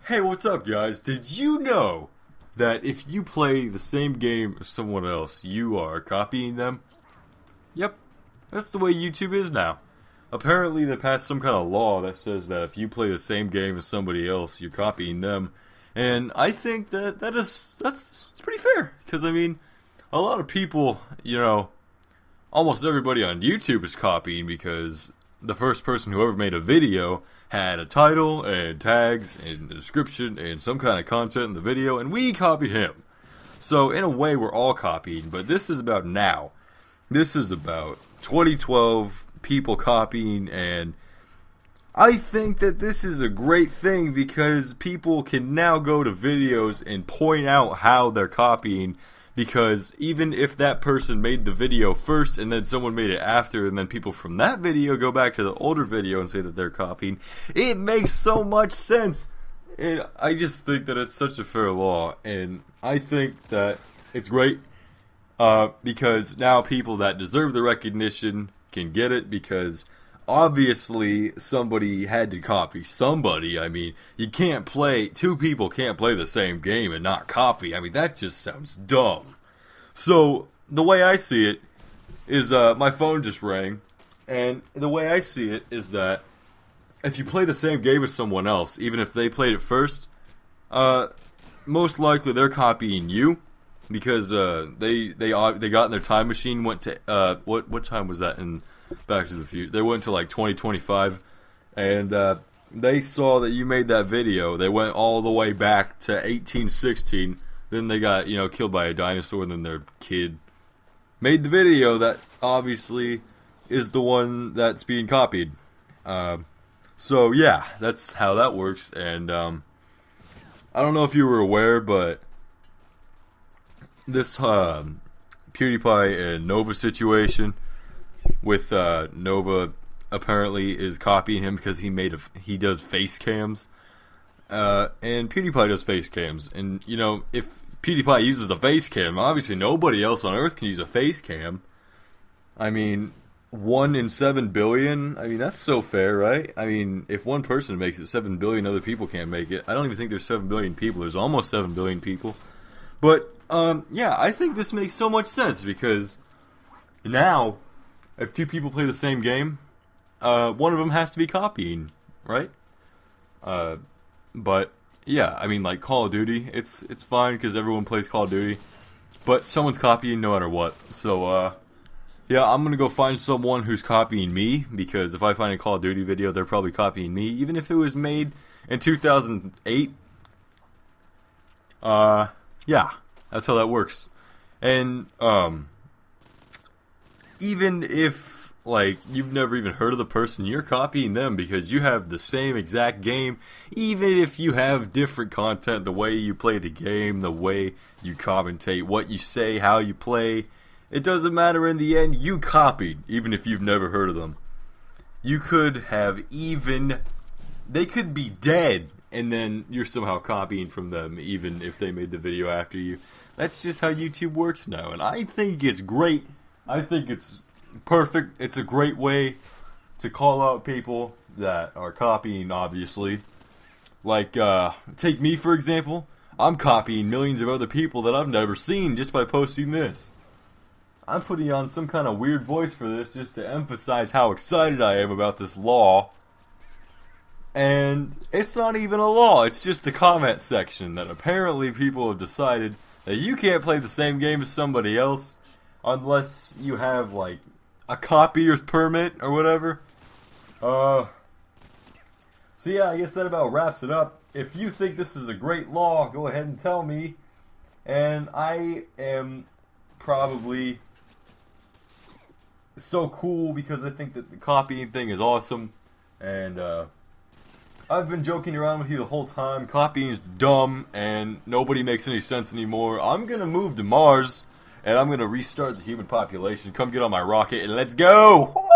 Hey, what's up, guys? Did you know that if you play the same game as someone else, you are copying them? Yep, that's the way YouTube is now. Apparently, they passed some kind of law that says that if you play the same game as somebody else, you're copying them. And I think that's pretty fair, because I mean, a lot of people, almost everybody on YouTube is copying because the first person who ever made a video had a title and tags and a description and some kind of content in the video, and we copied him. So in a way, we're all copying, but this is about now. This is about 2012 people copying, and I think that this is a great thing because people can now go to videos and point out how they're copying. Because even if that person made the video first and then someone made it after, and then people from that video go back to the older video and say that they're copying, it makes so much sense. And I just think that it's such a fair law, and I think that it's great because now people that deserve the recognition can get it, because obviously somebody had to copy somebody. I mean, two people can't play the same game and not copy. I mean, that just sounds dumb. So, the way I see it is, my phone just rang, and the way I see it is that if you play the same game as someone else, even if they played it first, most likely they're copying you, because they got in their time machine, went to what time was that in Back to the Future? They went to like 2025, and they saw that you made that video. They went all the way back to 1816. Then they got killed by a dinosaur, and then their kid made the video that obviously is the one that's being copied. So yeah, that's how that works. And I don't know if you were aware, but this PewDiePie and Nova situation with Nova apparently is copying him because he does face cams, and PewDiePie does face cams, and if PewDiePie uses a face cam, obviously nobody else on Earth can use a face cam. I mean, 1 in 7 billion. I mean, that's so fair, right? I mean, if one person makes it, 7 billion other people can't make it. I don't even think there's 7 billion people. There's almost 7 billion people. But yeah, I think this makes so much sense, because now, if two people play the same game, one of them has to be copying, right? But yeah, I mean, like Call of Duty, it's fine because everyone plays Call of Duty, but someone's copying no matter what. So yeah, I'm gonna go find someone who's copying me, because if I find a Call of Duty video, they're probably copying me, even if it was made in 2008. Yeah, that's how that works. And even if you've never even heard of the person, you're copying them because you have the same exact game. Even if you have different content, the way you play the game, the way you commentate, what you say, how you play, it doesn't matter. In the end, you copied, even if you've never heard of them. You could have they could be dead, and then you're somehow copying from them, even if they made the video after you. That's just how YouTube works now, and I think it's great. I think it's perfect. It's a great way to call out people that are copying, obviously. Like, take me for example. I'm copying millions of other people that I've never seen just by posting this. I'm putting on some kind of weird voice for this just to emphasize how excited I am about this law. And it's not even a law, it's just a comment section that apparently people have decided that you can't play the same game as somebody else unless you have, like, a copier's permit or whatever. So yeah, I guess that about wraps it up. If you think this is a great law, go ahead and tell me. And I am probably so cool because I think that the copying thing is awesome. And I've been joking around with you the whole time. Copying is dumb and nobody makes any sense anymore. I'm gonna move to Mars, and I'm going to restart the human population. Come get on my rocket and let's go!